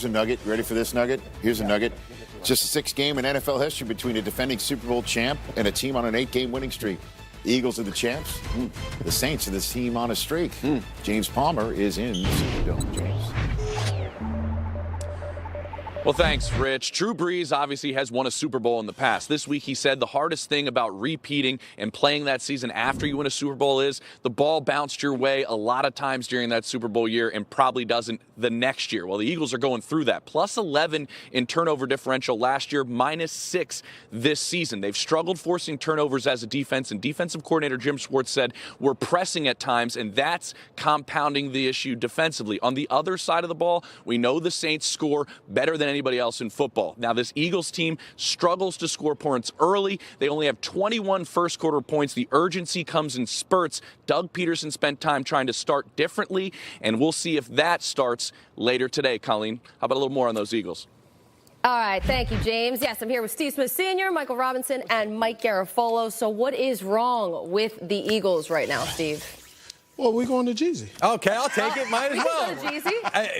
Here's a nugget. Ready for this nugget? Here's a nugget. Just a sixth game in NFL history between a defending Super Bowl champ and a team on an 8-game winning streak. The Eagles are the champs. The Saints are this team on a streak. James Palmer is in the Superdome. James. Well, thanks, Rich. Drew Brees obviously has won a Super Bowl in the past. This week he said the hardest thing about repeating and playing that season after you win a Super Bowl is the ball bounced your way a lot of times during that Super Bowl year and probably doesn't the next year. Well, the Eagles are going through that. Plus 11 in turnover differential last year, minus 6 this season. They've struggled forcing turnovers as a defense, and defensive coordinator Jim Schwartz said we're pressing at times, and that's compounding the issue defensively. On the other side of the ball, we know the Saints score better than anybody else in football. Now, this Eagles team struggles to score points early. They only have 21 first-quarter points. The urgency comes in spurts. Doug Peterson spent time trying to start differently, and we'll see if that starts later today. Colleen, how about a little more on those Eagles? All right, thank you, James. Yes, I'm here with Steve Smith Sr., Michael Robinson, and Mike Garafolo. So what is wrong with the Eagles right now, Steve? Well, we're going to Jeezy. Okay, I'll take it. Might as We well. can go to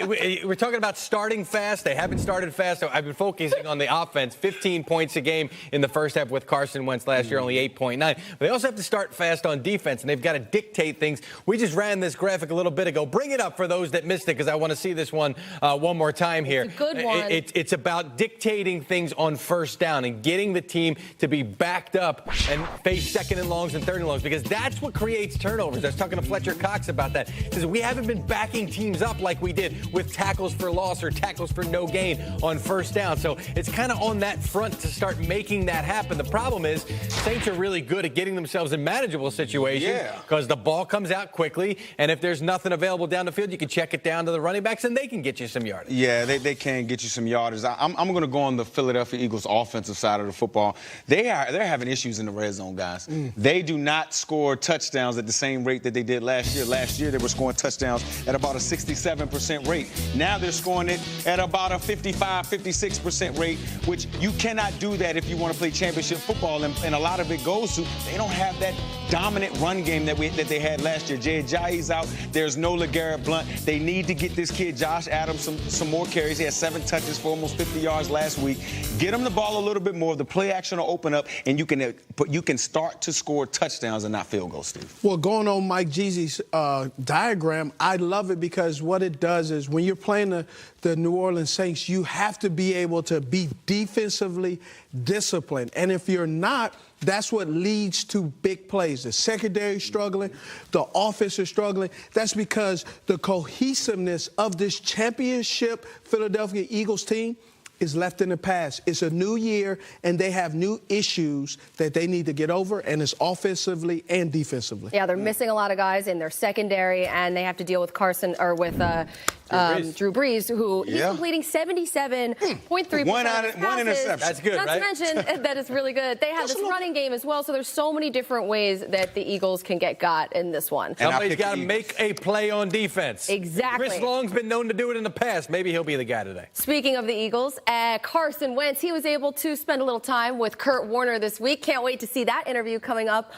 Jeezy. We're talking about starting fast. They haven't started fast. So I've been focusing on the offense. 15 points a game in the first half with Carson Wentz last year, only 8.9. But they also have to start fast on defense, and they've got to dictate things. We just ran this graphic a little bit ago. Bring it up for those that missed it, because I want to see this one more time here. It's a good one. It's about dictating things on first down and getting the team to be backed up and face second and longs and third and longs, because that's what creates turnovers. I was talking to Fletcher Cox about that. He says we haven't been backing teams up like we did with tackles for loss or tackles for no gain on first down. So it's kind of on that front to start making that happen. The problem is Saints are really good at getting themselves in manageable situations because the ball comes out quickly, and if there's nothing available down the field, you can check it down to the running backs and they can get you some yardage. Yeah, they can get you some yardage. I'm going to go on the Philadelphia Eagles offensive side of the football. They're having issues in the red zone, guys. They do not score touchdowns at the same rate that they did last year. Last year, they were scoring touchdowns at about a 67% rate. Now they're scoring it at about a 55, 56% rate, which you cannot do that if you want to play championship football. And a lot of it goes to they don't have that dominant run game that they had last year. Jay Ajayi's out. There's no LeGarrette Blount. They need to get this kid, Josh Adams, some more carries. He had 7 touches for almost 50 yards last week. Get him the ball a little bit more. The play action will open up, and you can start to score touchdowns and not field goals, Steve. Well, going on Mike Jeezy's diagram, I love it because what it does is when you're playing the New Orleans Saints, you have to be able to be defensively disciplined. And if you're not, that's what leads to big plays. The secondary is struggling, the offense is struggling. That's because the cohesiveness of this championship Philadelphia Eagles team is left in the past. It's a new year, and they have new issues that they need to get over, and it's offensively and defensively. Yeah, they're missing a lot of guys in their secondary, and they have to deal with Drew Brees, who he's completing 77.3% One of his passes. interception. That's good, Not right? to mention that it's really good. They have this running game as well, so there's so many different ways that the Eagles can get got in this one. Somebody's got to make a play on defense. Exactly. Chris Long's been known to do it in the past. Maybe he'll be the guy today. Speaking of the Eagles, Carson Wentz, he was able to spend a little time with Kurt Warner this week. Can't wait to see that interview coming up.